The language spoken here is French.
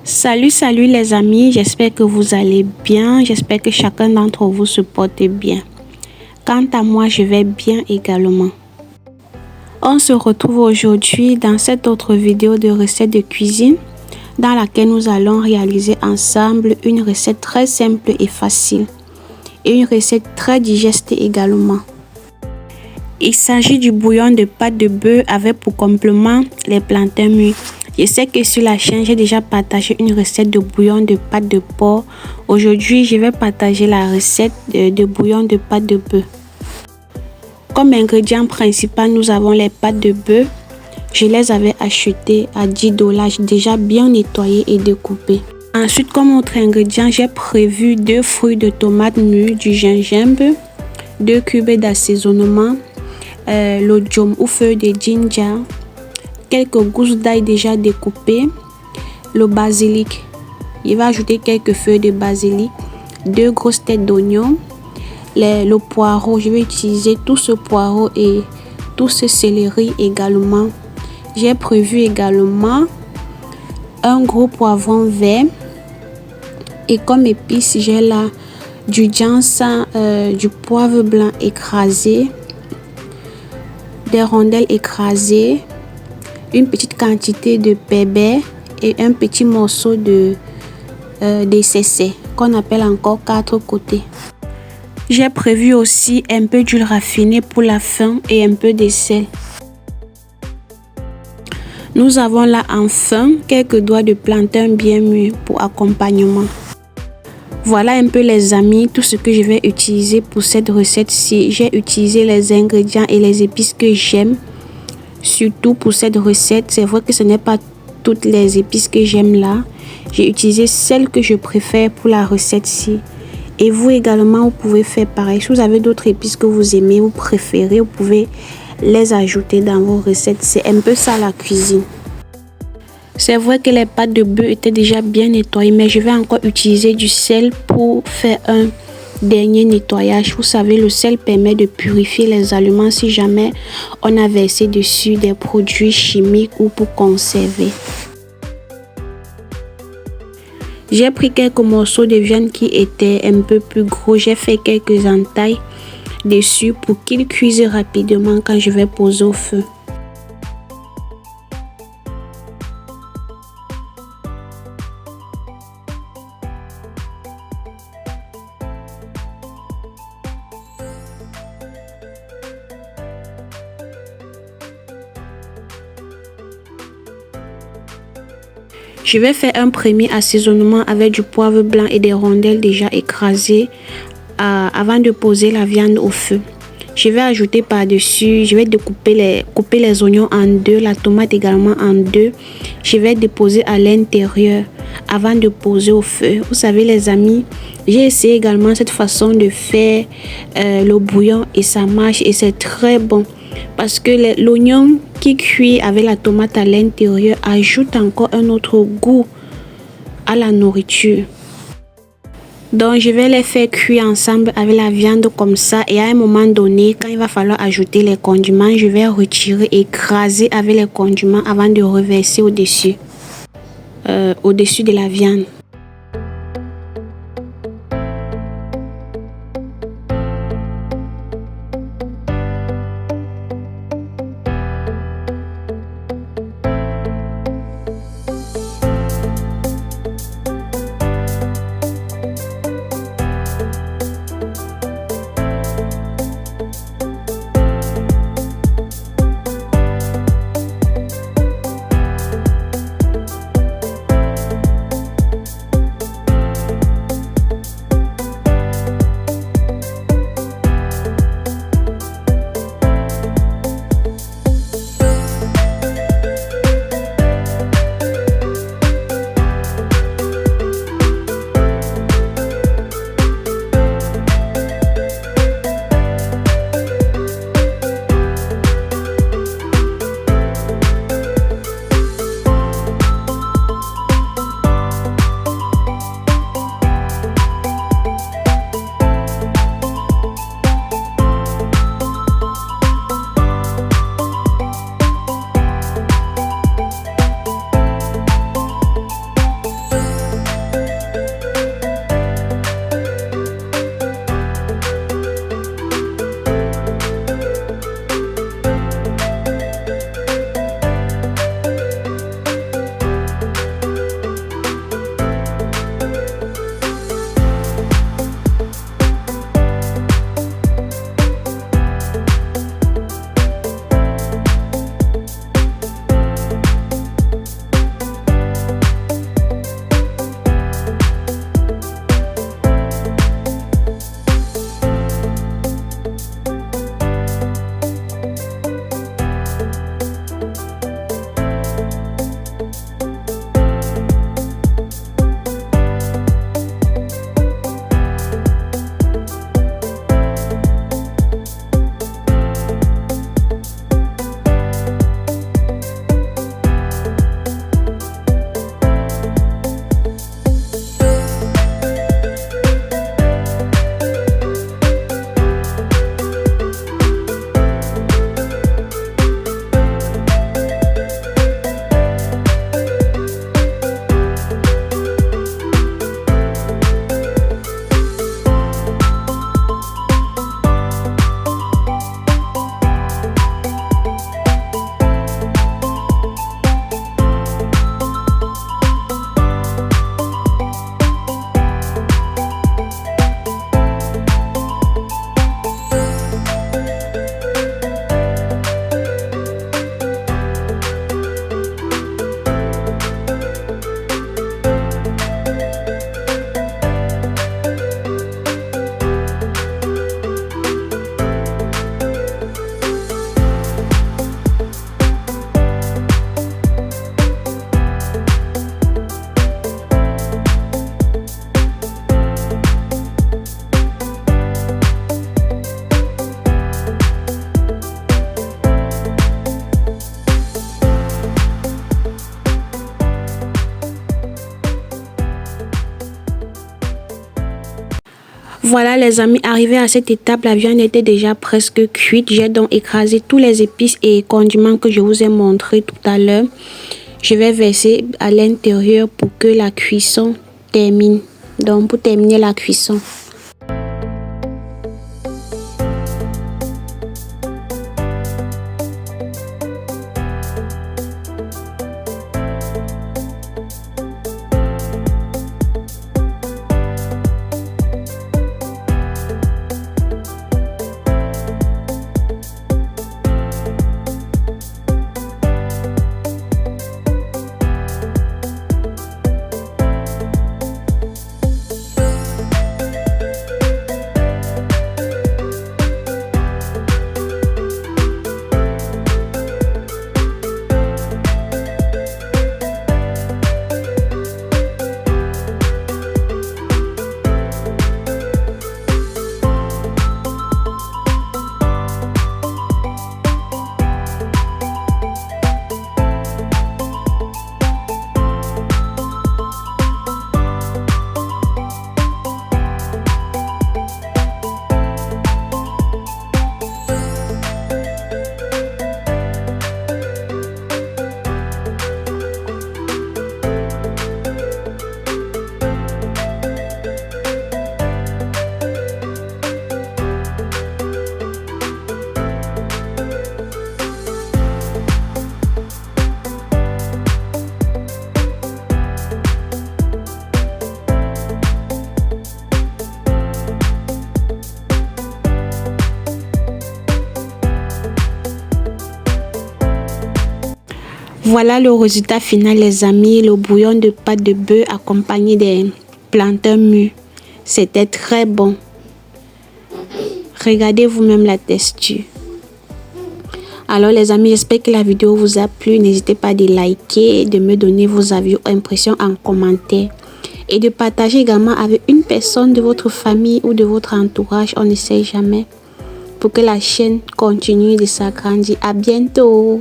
Salut les amis, j'espère que vous allez bien, j'espère que chacun d'entre vous se porte bien. Quant à moi, je vais bien également. On se retrouve aujourd'hui dans cette autre vidéo de recettes de cuisine dans laquelle nous allons réaliser ensemble une recette très simple et facile et une recette très digeste également. Il s'agit du bouillon de pâte de bœuf avec pour complément les plantains mûrs. Je sais que sur la chaîne, j'ai déjà partagé une recette de bouillon de pâte de porc. Aujourd'hui, je vais partager la recette de bouillon de pâte de bœuf. Comme ingrédient principal, nous avons les pâtes de bœuf. Je les avais achetées à 10 $, déjà bien nettoyées et découpées. Ensuite, comme autre ingrédient, j'ai prévu 2 fruits de tomates mûres, du gingembre, 2 cubes d'assaisonnement, l'oignon ou feuille de ginger, quelques gousses d'ail déjà découpées, le basilic. Je vais ajouter quelques feuilles de basilic, 2 grosses têtes d'oignon, le poireau. Je vais utiliser tout ce poireau et tout ce céleri également. J'ai prévu également un gros poivron vert et comme épices, j'ai là du ginseng, du poivre blanc écrasé, des rondelles écrasées, une petite quantité de pépper et un petit morceau de cécé qu'on appelle encore 4 côtés. J'ai prévu aussi un peu d'huile raffinée pour la fin et un peu de sel. Nous avons là enfin quelques doigts de plantain bien mûrs pour accompagnement. Voilà un peu les amis, tout ce que je vais utiliser pour cette recette-ci. J'ai utilisé les ingrédients et les épices que j'aime. Surtout pour cette recette, c'est vrai que ce n'est pas toutes les épices que j'aime là. J'ai utilisé celles que je préfère pour la recette-ci. Et vous également, vous pouvez faire pareil. Si vous avez d'autres épices que vous aimez ou préférez, vous pouvez les ajouter dans vos recettes. C'est un peu ça la cuisine. C'est vrai que les pâtes de bœuf étaient déjà bien nettoyées, mais je vais encore utiliser du sel pour faire un dernier nettoyage. Vous savez, le sel permet de purifier les aliments si jamais on a versé dessus des produits chimiques ou pour conserver. J'ai pris quelques morceaux de viande qui étaient un peu plus gros. J'ai fait quelques entailles dessus pour qu'ils cuisent rapidement quand je vais poser au feu. Je vais faire un premier assaisonnement avec du poivre blanc et des rondelles déjà écrasées avant de poser la viande au feu. Je vais ajouter par-dessus, je vais couper les oignons en deux, la tomate également en deux. Je vais déposer à l'intérieur avant de poser au feu. Vous savez les amis, j'ai essayé également cette façon de faire le bouillon et ça marche et c'est très bon. Parce que l'oignon qui cuit avec la tomate à l'intérieur ajoute encore un autre goût à la nourriture. Donc je vais les faire cuire ensemble avec la viande comme ça et à un moment donné, quand il va falloir ajouter les condiments, je vais retirer et écraser avec les condiments avant de reverser au-dessus de la viande. Voilà les amis, arrivé à cette étape, la viande était déjà presque cuite. J'ai donc écrasé tous les épices et condiments que je vous ai montré tout à l'heure. Je vais verser à l'intérieur pour que la cuisson termine. Donc pour terminer la cuisson. Voilà le résultat final les amis, le bouillon de pâte de bœuf accompagné des plantains mûrs. C'était très bon. Regardez vous-même la texture. Alors les amis, j'espère que la vidéo vous a plu. N'hésitez pas à liker, de me donner vos avis ou impressions en commentaire. Et de partager également avec une personne de votre famille ou de votre entourage. On ne sait jamais. Pour que la chaîne continue de s'agrandir. À bientôt.